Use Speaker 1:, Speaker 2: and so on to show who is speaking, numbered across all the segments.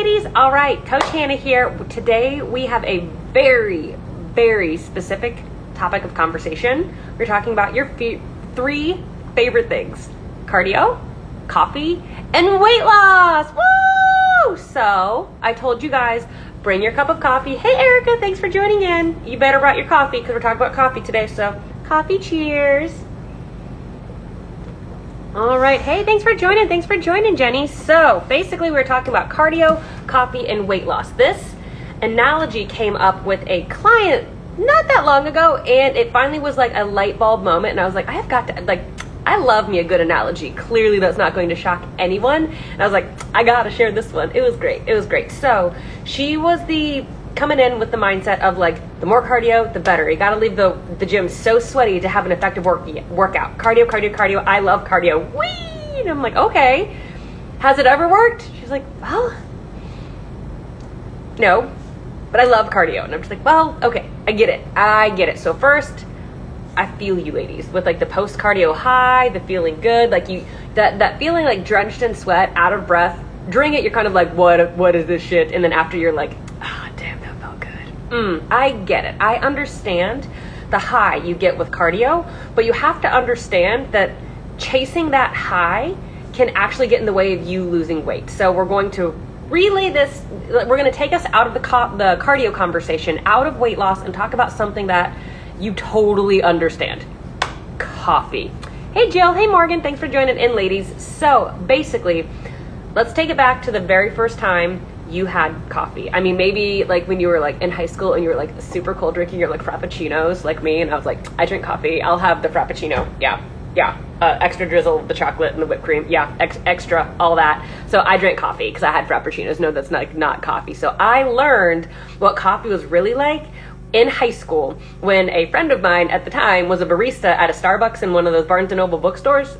Speaker 1: ladies. All right, Coach Hannah here. Today we have a very, very specific topic of conversation. We're talking about your three favorite things: cardio, coffee, and weight loss. Woo! So I told you guys, bring your cup of coffee. Hey, Erica, thanks for joining in. You better brought your coffee because we're talking about coffee today. So coffee cheers. All right. Hey, thanks for joining. Thanks for joining, Jenny. So basically we're talking about cardio, coffee, and weight loss. This analogy came up with a client not that long ago, and it finally was like a light bulb moment. And I was like, I have got to, I love me a good analogy. Clearly that's not going to shock anyone. And I was like, I got to share this one. It was great. It was great. So she was coming in with the mindset of the more cardio, the better. You got to leave the gym so sweaty to have an effective workout. Cardio, cardio, cardio. I love cardio. Whee! And I'm like, okay. Has it ever worked? She's like, well, no, but I love cardio. And I'm just like, well, okay, I get it. So first, I feel you ladies with the post cardio high, the feeling good, that feeling drenched in sweat, out of breath. During it, you're kind of like, what is this shit? And then after you're like, ah, oh, damn, that felt good. I get it. I understand the high you get with cardio, but you have to understand that chasing that high can actually get in the way of you losing weight. So we're going to relay this. We're going to take us out of the cardio conversation, out of weight loss, and talk about something that you totally understand. Coffee. Hey Jill, hey Morgan, thanks for joining in, ladies. So basically, let's take it back to the very first time you had coffee. I mean, maybe when you were in high school and you were super cold drinking your frappuccinos like me, and I was like, I drink coffee, I'll have the frappuccino. Yeah. Extra drizzle, the chocolate and the whipped cream. Yeah, extra, all that. So I drank coffee because I had frappuccinos. No, that's not coffee. So I learned what coffee was really like in high school when a friend of mine at the time was a barista at a Starbucks in one of those Barnes & Noble bookstores.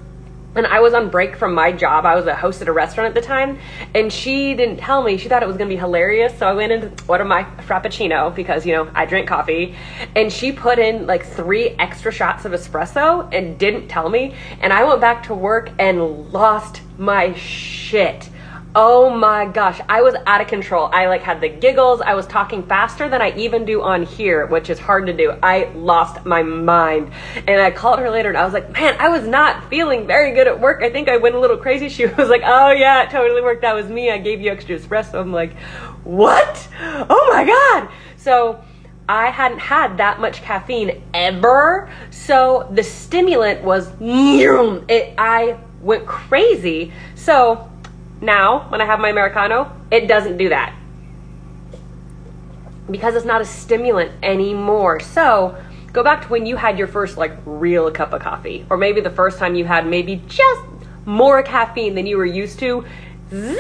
Speaker 1: And I was on break from my job. I was a host at a restaurant at the time. And she didn't tell me. She thought it was going to be hilarious. So I went in to order my frappuccino because, I drink coffee. And she put in 3 extra shots of espresso and didn't tell me. And I went back to work and lost my shit. Oh my gosh, I was out of control. I had the giggles. I was talking faster than I even do on here, which is hard to do. I lost my mind. And I called her later and I was like, man, I was not feeling very good at work. I think I went a little crazy. She was like, oh yeah, it totally worked. That was me. I gave you extra espresso. I'm like, what? Oh my God. So I hadn't had that much caffeine ever. So the stimulant was, I went crazy. So now, when I have my Americano, it doesn't do that because it's not a stimulant anymore. So go back to when you had your first real cup of coffee, or maybe the first time you had maybe just more caffeine than you were used to. Zing!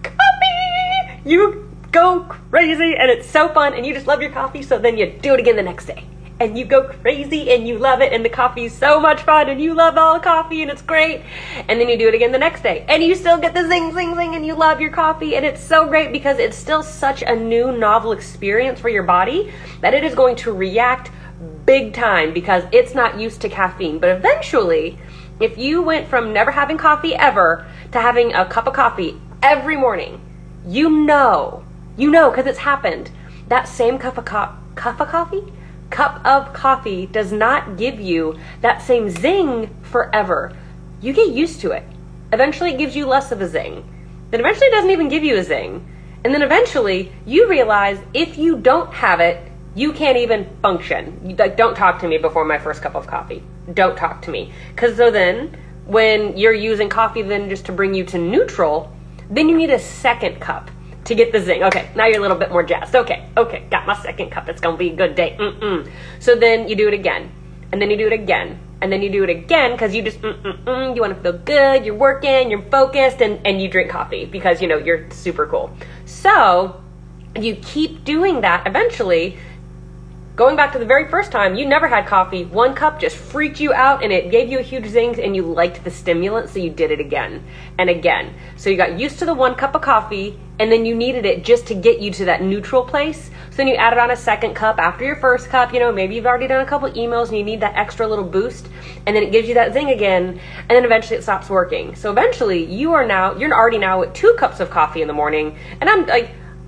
Speaker 1: Coffee! You go crazy and it's so fun and you just love your coffee. So then you do it again the next day. And you go crazy and you love it and the coffee's so much fun and you love all the coffee and it's great. And then you do it again the next day and you still get the zing, zing, zing and you love your coffee and it's so great because it's still such a new, novel experience for your body that it is going to react big time because it's not used to caffeine. But eventually, if you went from never having coffee ever to having a cup of coffee every morning, you know, because it's happened, that same cup of coffee does not give you that same zing forever. You get used to it. Eventually it gives you less of a zing. Then eventually it doesn't even give you a zing. And then eventually you realize if you don't have it, you can't even function. Don't talk to me before my first cup of coffee. Don't talk to me. Because so then when you're using coffee then just to bring you to neutral, then you need a second cup to get the zing. Okay, now you're a little bit more jazzed. Okay, got my second cup. It's gonna be a good day. So then you do it again, and then you do it again, and then you do it again because you just you want to feel good. You're working, you're focused, and you drink coffee because you're super cool. So you keep doing that. Eventually, going back to the very first time you never had coffee, 1 cup just freaked you out and it gave you a huge zing and you liked the stimulant, so you did it again and again. So you got used to the 1 cup of coffee and then you needed it just to get you to that neutral place so then you add it on a second cup after your first cup. You know, maybe you've already done a couple emails and you need that extra little boost, and then it gives you that zing again, and then eventually it stops working. So eventually you're already now at 2 cups of coffee in the morning, and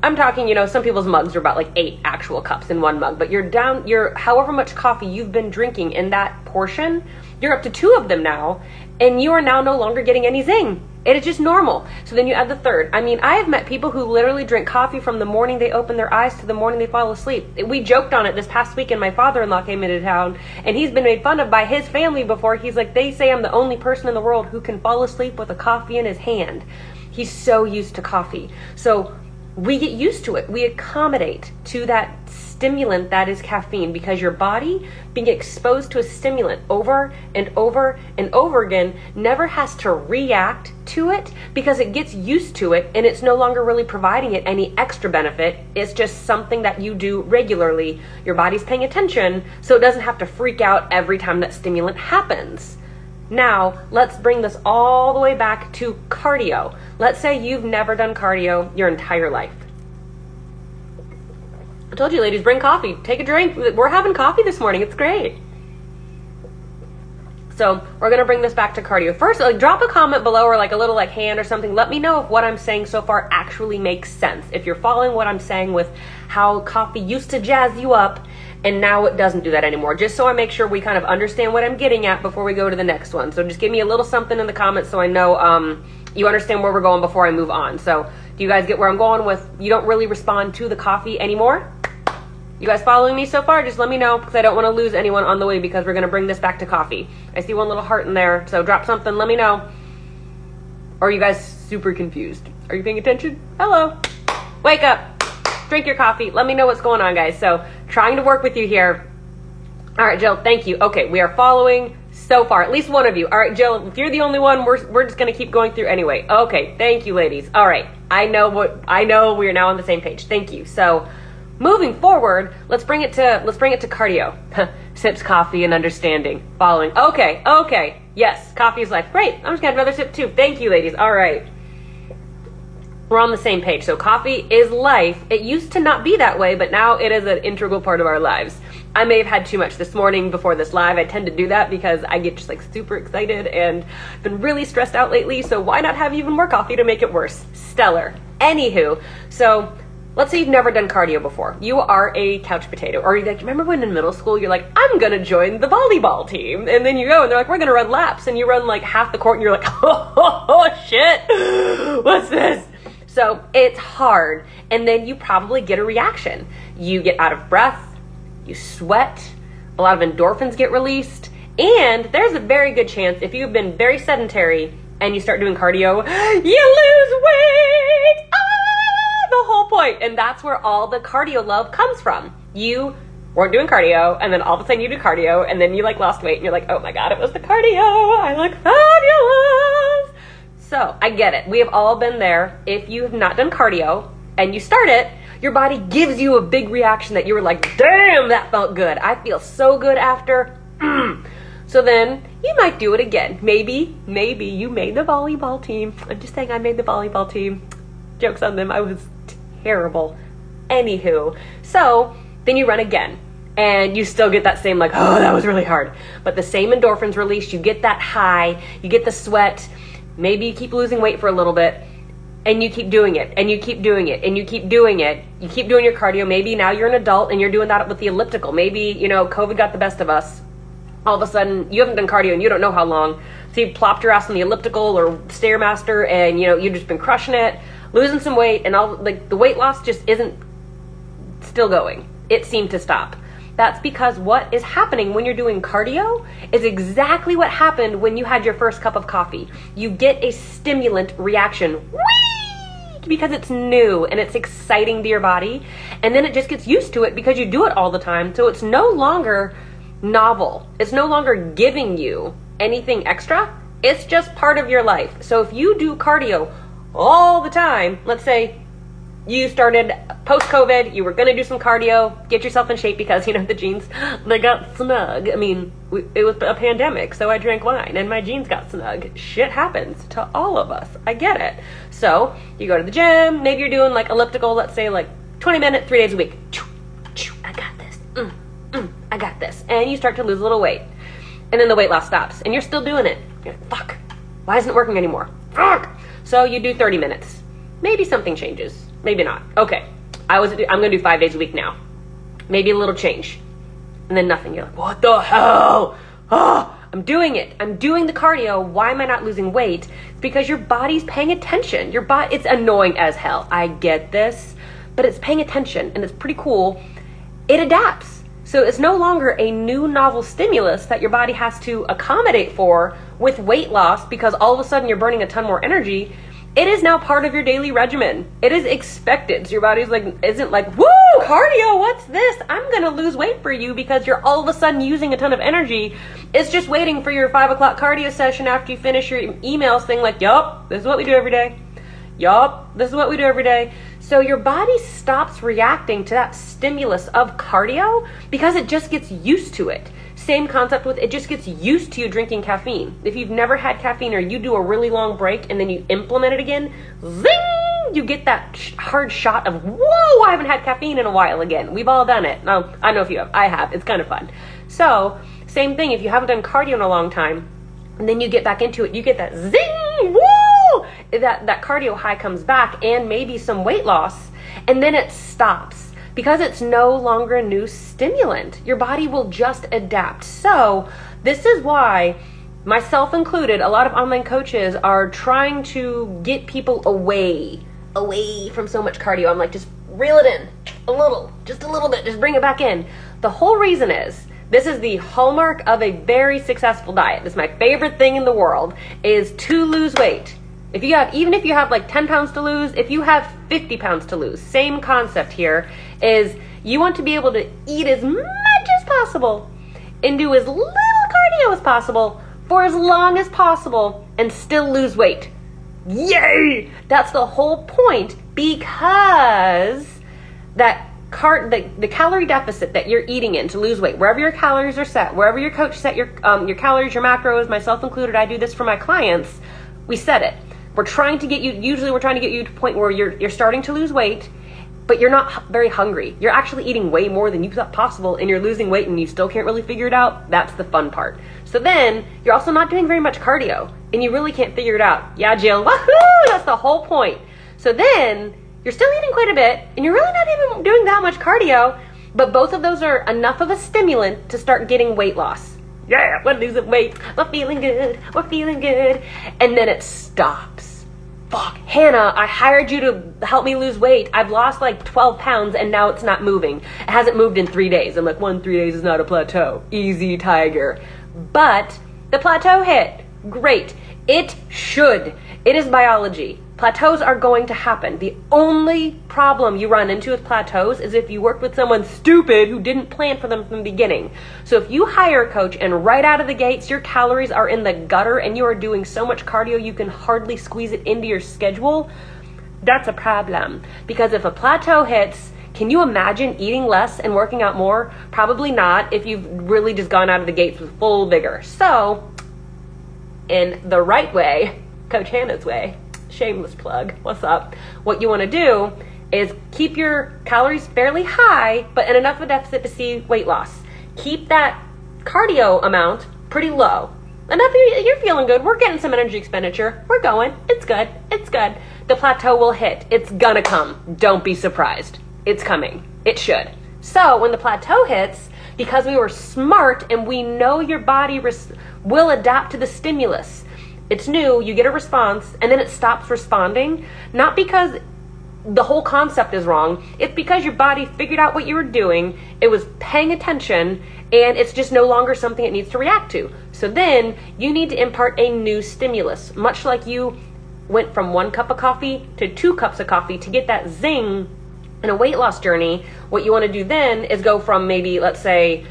Speaker 1: I'm talking, you know, some people's mugs are about like 8 actual cups in one mug, but you're however much coffee you've been drinking in that portion, you're up to 2 of them now, and you are now no longer getting any zing. It is just normal. So then you add the third. I mean, I have met people who literally drink coffee from the morning they open their eyes to the morning they fall asleep. We joked on it this past weekend. My father-in-law came into town, and he's been made fun of by his family before. He's like, they say I'm the only person in the world who can fall asleep with a coffee in his hand. He's so used to coffee. So we get used to it. We accommodate to that stimulant that is caffeine, because your body being exposed to a stimulant over and over and over again never has to react to it, because it gets used to it and it's no longer really providing it any extra benefit. It's just something that you do regularly. Your body's paying attention, so it doesn't have to freak out every time that stimulant happens. Now, let's bring this all the way back to cardio. Let's say you've never done cardio your entire life. I told you, ladies, bring coffee. Take a drink. We're having coffee this morning. It's great. So we're going to bring this back to cardio. First, drop a comment below, or like a little hand or something. Let me know if what I'm saying so far actually makes sense. If you're following what I'm saying with how coffee used to jazz you up and now it doesn't do that anymore. Just so I make sure we kind of understand what I'm getting at before we go to the next one. So just give me a little something in the comments so I know you understand where we're going before I move on. So do you guys get where I'm going with you don't really respond to the coffee anymore? You guys following me so far? Just let me know, because I don't want to lose anyone on the way, because we're going to bring this back to coffee. I see one little heart in there, so drop something, let me know. Or are you guys super confused? Are you paying attention? Hello. Wake up. Drink your coffee. Let me know what's going on, guys. So trying to work with you here. All right, Jill, thank you. Okay, we are following so far. At least one of you. All right, Jill, if you're the only one, we're just going to keep going through anyway. Okay, thank you, ladies. All right, I know we are now on the same page. Thank you. So moving forward, let's bring it to cardio. Sips coffee and understanding. Following. Okay. Yes, coffee is life. Great. I'm just gonna have another sip too. Thank you, ladies. All right. We're on the same page. So coffee is life. It used to not be that way, but now it is an integral part of our lives. I may have had too much this morning before this live. I tend to do that because I get just super excited and been really stressed out lately. So why not have even more coffee to make it worse? Stellar. Anywho, so let's say you've never done cardio before. You are a couch potato. Or you remember when in middle school you're like, I'm going to join the volleyball team. And then you go and they're like, we're going to run laps. And you run half the court and you're like, oh shit, what's this? So it's hard. And then you probably get a reaction. You get out of breath. You sweat. A lot of endorphins get released. And there's a very good chance if you've been very sedentary and you start doing cardio, you lose weight. The whole point. And that's where all the cardio love comes from. You weren't doing cardio, and then all of a sudden you do cardio, and then you lost weight, and you're like, oh my god, it was the cardio. I look fabulous. So I get it. We have all been there. If you have not done cardio and you start it, your body gives you a big reaction that you were like, damn, that felt good. I feel so good after. So then you might do it again. Maybe you made the volleyball team. I'm just saying I made the volleyball team. Joke's on them. I was terrible. Anywho, so then you run again and you still get that same oh, that was really hard. But the same endorphins released, you get that high, you get the sweat, maybe you keep losing weight for a little bit, and you keep doing it, and you keep doing it, and you keep doing it. You keep doing your cardio. Maybe now you're an adult and you're doing that with the elliptical. Maybe, COVID got the best of us. All of a sudden, you haven't done cardio and you don't know how long. So you plopped your ass on the elliptical or Stairmaster and, you've just been crushing it, losing some weight, and all the weight loss just isn't still going. It seemed to stop. That's because what is happening when you're doing cardio is exactly what happened when you had your first cup of coffee. You get a stimulant reaction. Whee! Because it's new and it's exciting to your body. And then it just gets used to it because you do it all the time. So it's no longer novel. It's no longer giving you anything extra. It's just part of your life. So if you do cardio all the time, let's say you started post-COVID, you were going to do some cardio, get yourself in shape because, the jeans, they got snug. I mean, it was a pandemic, so I drank wine and my jeans got snug. Shit happens to all of us. I get it. So you go to the gym, maybe you're doing elliptical, let's say 20 minutes, 3 days a week. I got this. And you start to lose a little weight. And then the weight loss stops. And you're still doing it. You're like, fuck, why isn't it working anymore? Fuck. So you do 30 minutes. Maybe something changes. Maybe not. Okay, I'm going to do 5 days a week now. Maybe a little change. And then nothing. You're like, what the hell? Oh, I'm doing it. I'm doing the cardio. Why am I not losing weight? It's because your body's paying attention. Your body, it's annoying as hell. I get this, but it's paying attention and it's pretty cool. It adapts. So it's no longer a new novel stimulus that your body has to accommodate for with weight loss because all of a sudden you're burning a ton more energy. It is now part of your daily regimen. It is expected. So your body's like, isn't like, woo, cardio, what's this? I'm going to lose weight for you because you're all of a sudden using a ton of energy. It's just waiting for your 5 o'clock cardio session after you finish your emails thing like, yup, this is what we do every day. Yup, this is what we do every day. So your body stops reacting to that stimulus of cardio because it just gets used to it. Same concept with, it just gets used to you drinking caffeine. If you've never had caffeine or you do a really long break and then you implement it again, zing, you get that hard shot of, whoa, I haven't had caffeine in a while again. We've all done it. No, I know if you have. I have. It's kind of fun. So same thing, if you haven't done cardio in a long time and then you get back into it, you get that zing, woo, that cardio high comes back and maybe some weight loss, and then it stops. Because it's no longer a new stimulant, your body will just adapt. So this is why, myself included, a lot of online coaches are trying to get people away from so much cardio. I'm like, just reel it in just a little bit, just bring it back in. The whole reason is, this is the hallmark of a very successful diet. This is my favorite thing in the world, is to lose weight. Even if you have like 10 pounds to lose, if you have 50 pounds to lose, same concept here is you want to be able to eat as much as possible and do as little cardio as possible for as long as possible and still lose weight. Yay! That's the whole point, because the calorie deficit that you're eating in to lose weight, wherever your calories are set, wherever your coach set your calories, your macros, myself included, I do this for my clients, we set it. We're trying to get you to a point where you're starting to lose weight, but you're not very hungry. You're actually eating way more than you thought possible, and you're losing weight and you still can't really figure it out. That's the fun part. So then you're also not doing very much cardio and you really can't figure it out. Yeah, Jill, wahoo! That's the whole point. So then you're still eating quite a bit and you're really not even doing that much cardio, but both of those are enough of a stimulant to start getting weight loss. Yeah, we're losing weight, we're feeling good. And then it stops. Fuck, Hannah, I hired you to help me lose weight. I've lost like 12 pounds and now it's not moving. It hasn't moved in 3 days. I'm like, 3 days is not a plateau. Easy, tiger. But the plateau hit. Great. It should. It is biology. Plateaus are going to happen. The only problem you run into with plateaus is if you work with someone stupid who didn't plan for them from the beginning. So if you hire a coach and right out of the gates your calories are in the gutter and you are doing so much cardio you can hardly squeeze it into your schedule, that's a problem. Because if a plateau hits, can you imagine eating less and working out more? Probably not if you've really just gone out of the gates with full vigor. So in the right way, Coach Hannah's way, shameless plug, what's up? What you want to do is keep your calories fairly high, but in enough of a deficit to see weight loss. Keep that cardio amount pretty low. Enough you're feeling good. We're getting some energy expenditure. We're going. It's good. It's good. The plateau will hit. It's gonna come. Don't be surprised. It's coming. It should. So when the plateau hits, because we were smart and we know your body will adapt to the stimulus. It's new, you get a response, and then it stops responding. Not because the whole concept is wrong. It's because your body figured out what you were doing. It was paying attention, and it's just no longer something it needs to react to. So then you need to impart a new stimulus, much like you went from 1 cup of coffee to 2 cups of coffee to get that zing in a weight loss journey. What you want to do then is go from maybe, let's say,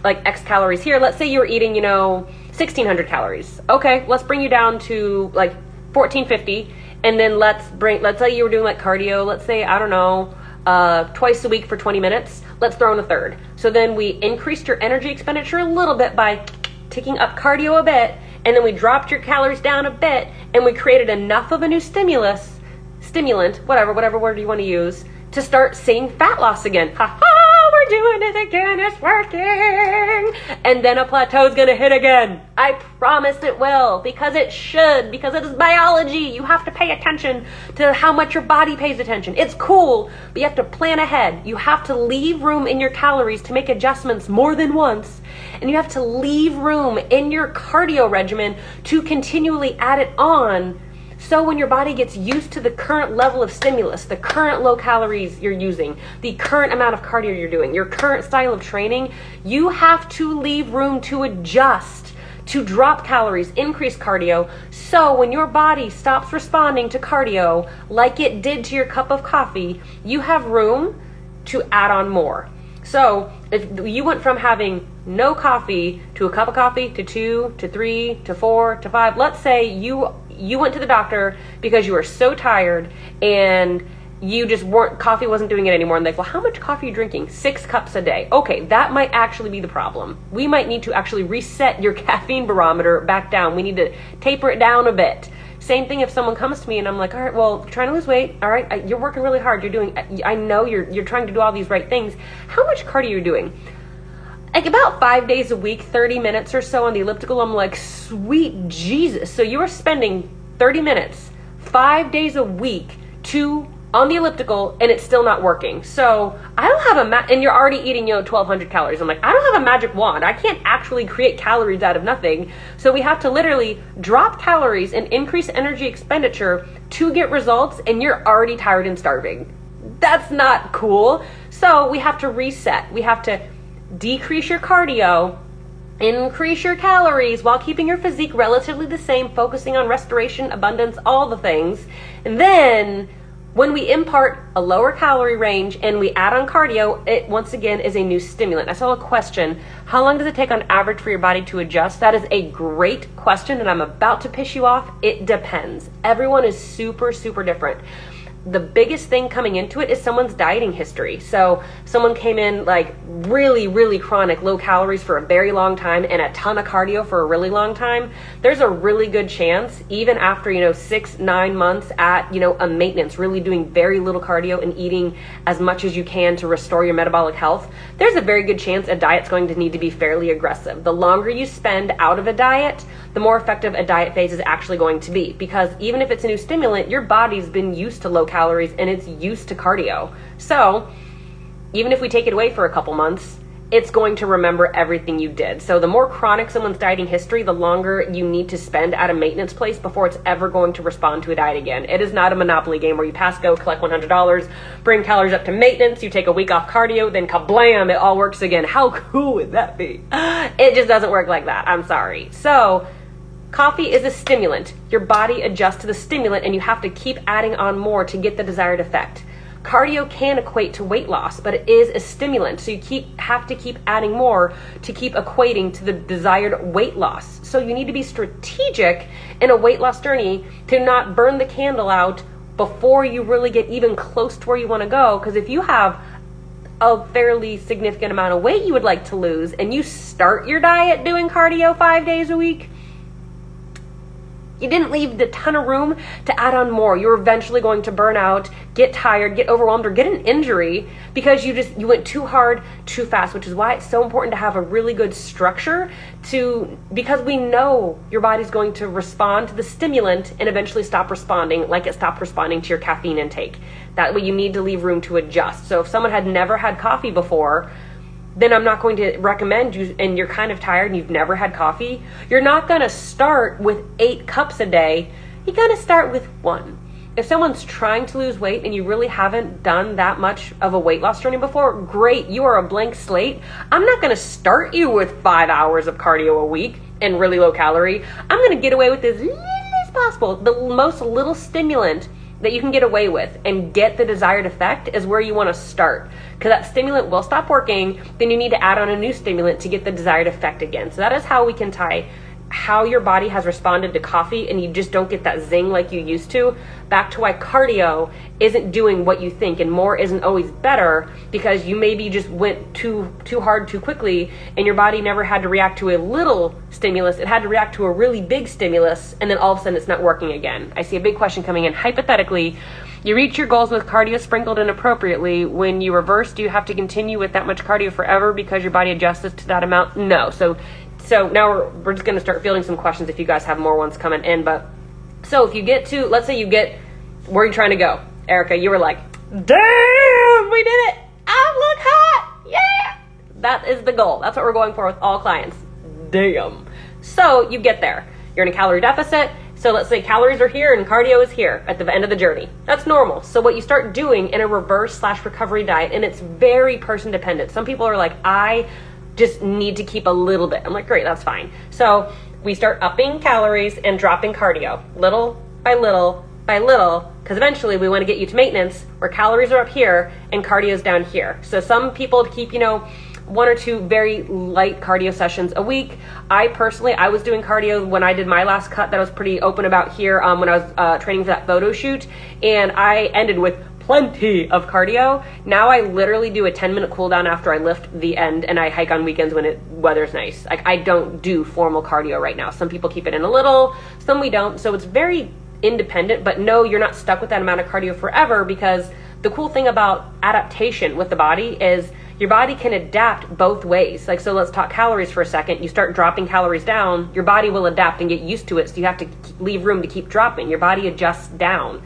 Speaker 1: like X calories here. Let's say you were eating, 1,600 calories. Okay, let's bring you down to like 1,450, and then let's say you were doing like cardio, let's say, I don't know, twice a week for 20 minutes. Let's throw in a third. So then we increased your energy expenditure a little bit by ticking up cardio a bit, and then we dropped your calories down a bit, and we created enough of a new stimulant, whatever word you want to use, to start seeing fat loss again. Ha ha, we're we're doing it again, it's working. And then a plateau is going to hit again. I promise it will, because it should, because it is biology. You have to pay attention to how much your body pays attention. It's cool, but you have to plan ahead. You have to leave room in your calories to make adjustments more than once. And you have to leave room in your cardio regimen to continually add it on. So when your body gets used to the current level of stimulus, the current low calories you're using, the current amount of cardio you're doing, your current style of training, you have to leave room to adjust, to drop calories, increase cardio. So when your body stops responding to cardio like it did to your cup of coffee, you have room to add on more. So if you went from having no coffee to a cup of coffee to 2 to 3 to 4 to 5, let's say you went to the doctor because you were so tired and you just coffee wasn't doing it anymore. And like, well, how much coffee are you drinking? 6 cups a day. Okay, that might actually be the problem. We might need to actually reset your caffeine barometer back down. We need to taper it down a bit. Same thing if someone comes to me and I'm like, all right, well, trying to lose weight. All right, you're working really hard. I know you're trying to do all these right things. How much cardio are you doing? Like about 5 days a week, 30 minutes or so on the elliptical. I'm like, sweet Jesus. So you are spending 30 minutes, 5 days a week on the elliptical, and it's still not working. So I don't have and you're already eating, 1,200 calories. I'm like, I don't have a magic wand. I can't actually create calories out of nothing. So we have to literally drop calories and increase energy expenditure to get results, and you're already tired and starving. That's not cool. So we have to reset. We have to decrease your cardio, increase your calories while keeping your physique relatively the same, focusing on restoration, abundance, all the things. And then when we impart a lower calorie range and we add on cardio, it once again is a new stimulant. I saw a question, how long does it take on average for your body to adjust? That is a great question, and I'm about to piss you off. It depends. Everyone is super, super different. The biggest thing coming into it is someone's dieting history. So someone came in like really, really chronic, low calories for a very long time and a ton of cardio for a really long time. There's a really good chance, even after, 6-9 months at, a maintenance, really doing very little cardio and eating as much as you can to restore your metabolic health, there's a very good chance a diet's going to need to be fairly aggressive. The longer you spend out of a diet, the more effective a diet phase is actually going to be. Because even if it's a new stimulant, your body's been used to low calories and it's used to cardio. So even if we take it away for a couple months, it's going to remember everything you did. So the more chronic someone's dieting history, the longer you need to spend at a maintenance place before it's ever going to respond to a diet again. It is not a Monopoly game where you pass go, collect $100, bring calories up to maintenance, you take a week off cardio, then kablam, it all works again. How cool would that be? It just doesn't work like that. I'm sorry. So coffee is a stimulant. Your body adjusts to the stimulant and you have to keep adding on more to get the desired effect. Cardio can equate to weight loss, but it is a stimulant. So you have to keep adding more to keep equating to the desired weight loss. So you need to be strategic in a weight loss journey to not burn the candle out before you really get even close to where you want to go. Because if you have a fairly significant amount of weight you would like to lose and you start your diet doing cardio 5 days a week, you didn't leave a ton of room to add on more. You're eventually going to burn out, get tired, get overwhelmed, or get an injury because you went too hard, too fast, which is why it's so important to have a really good structure because we know your body's going to respond to the stimulant and eventually stop responding like it stopped responding to your caffeine intake. That way you need to leave room to adjust. So if someone had never had coffee before, then I'm not going to recommend you, and you're kind of tired and you've never had coffee, you're not going to start with 8 cups a day. You're going to start with 1. If someone's trying to lose weight and you really haven't done that much of a weight loss journey before, great, you are a blank slate. I'm not going to start you with 5 hours of cardio a week and really low calorie. I'm going to get away with as little as possible. The most little stimulant that you can get away with and get the desired effect is where you want to start, because that stimulant will stop working. Then you need to add on a new stimulant to get the desired effect again. So that is how we can tie how your body has responded to coffee and you just don't get that zing like you used to, back to why cardio isn't doing what you think, and more isn't always better, because you maybe just went too hard too quickly and your body never had to react to a little stimulus. It had to react to a really big stimulus, and then all of a sudden it's not working again. I see a big question coming in. Hypothetically, you reach your goals with cardio sprinkled in appropriately. When you reverse, do you have to continue with that much cardio forever because your body adjusts to that amount? No. So now we're just going to start fielding some questions if you guys have more ones coming in. But so if you get to, let's say you get, where are you trying to go? Erica, you were like, damn, we did it. I look hot. Yeah. That is the goal. That's what we're going for with all clients. Damn. So you get there. You're in a calorie deficit. So let's say calories are here and cardio is here at the end of the journey. That's normal. So what you start doing in a reverse/recovery diet, and it's very person dependent. Some people are like, I just need to keep a little bit. I'm like, great, that's fine. So we start upping calories and dropping cardio little by little by little, because eventually we want to get you to maintenance where calories are up here and cardio is down here. So some people keep, 1 or 2 very light cardio sessions a week. I was doing cardio when I did my last cut that I was pretty open about here when I was training for that photo shoot, and I ended with plenty of cardio. Now I literally do a 10-minute cool down after I lift the end, and I hike on weekends when weather's nice. Like, I don't do formal cardio right now. Some people keep it in a little, some we don't. So it's very independent, but no, you're not stuck with that amount of cardio forever, because the cool thing about adaptation with the body is your body can adapt both ways. Like, so let's talk calories for a second. You start dropping calories down, your body will adapt and get used to it. So you have to leave room to keep dropping. Your body adjusts down.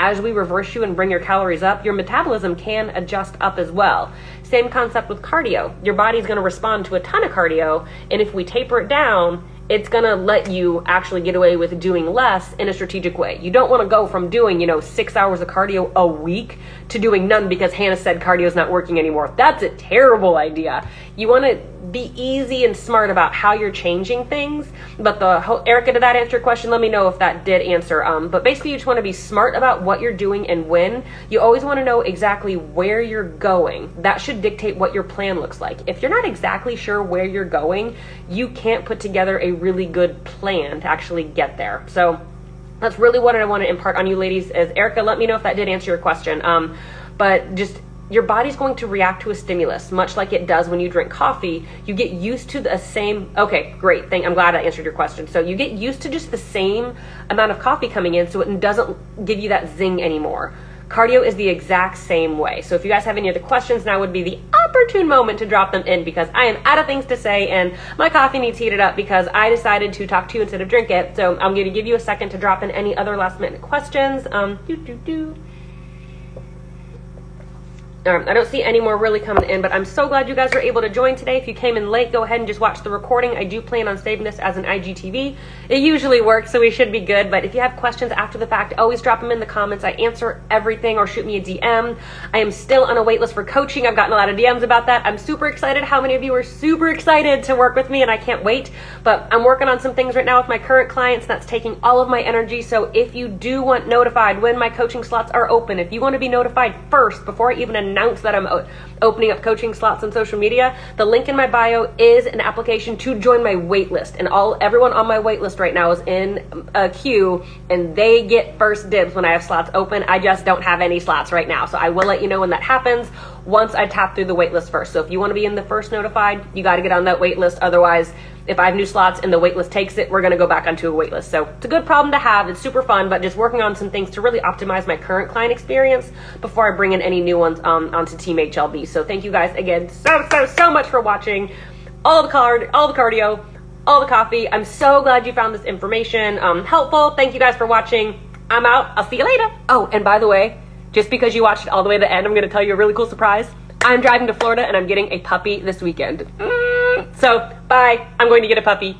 Speaker 1: As we reverse you and bring your calories up, your metabolism can adjust up as well. Same concept with cardio. Your body's going to respond to a ton of cardio, and if we taper it down, it's going to let you actually get away with doing less in a strategic way. You don't want to go from doing, 6 hours of cardio a week to doing none because Hannah said cardio is not working anymore. That's a terrible idea. You want to be easy and smart about how you're changing things. But Erica, did that answer your question? Let me know if that did answer. But basically, you just want to be smart about what you're doing and when. You always want to know exactly where you're going. That should dictate what your plan looks like. If you're not exactly sure where you're going, you can't put together a really good plan to actually get there. So that's really what I want to impart on you ladies. Is Erica, let me know if that did answer your question. But just, your body's going to react to a stimulus, much like it does when you drink coffee. You get used to the same, okay, great, I'm glad I answered your question. So you get used to just the same amount of coffee coming in, so it doesn't give you that zing anymore. Cardio is the exact same way. So if you guys have any other questions, now would be the opportune moment to drop them in, because I am out of things to say and my coffee needs heated up because I decided to talk to you instead of drink it. So I'm going to give you a second to drop in any other last minute questions. I don't see any more really coming in, but I'm so glad you guys were able to join today. If you came in late, go ahead and just watch the recording. I do plan on saving this as an IGTV. It usually works, so we should be good. But if you have questions after the fact, always drop them in the comments. I answer everything, or shoot me a DM. I am still on a wait list for coaching. I've gotten a lot of DMs about that. I'm super excited. How many of you are super excited to work with me? And I can't wait. But I'm working on some things right now with my current clients. That's taking all of my energy. So if you do want notified when my coaching slots are open, if you want to be notified first before I even announce that I'm opening up coaching slots on social media, the link in my bio is an application to join my wait list. And everyone on my wait list right now is in a queue, and they get first dibs when I have slots open. I just don't have any slots right now. So I will let you know when that happens once I tap through the wait list first. So if you want to be in the first notified, you got to get on that wait list. Otherwise, if I have new slots and the wait list takes it, we're going to go back onto a wait list. So it's a good problem to have. It's super fun, but just working on some things to really optimize my current client experience before I bring in any new ones onto Team HLB. So thank you guys again so much for watching. All the cardio, all the coffee. I'm so glad you found this information helpful. Thank you guys for watching. I'm out. I'll see you later. Oh, and by the way, just because you watched it all the way to the end, I'm going to tell you a really cool surprise. I'm driving to Florida and I'm getting a puppy this weekend. So bye. I'm going to get a puppy.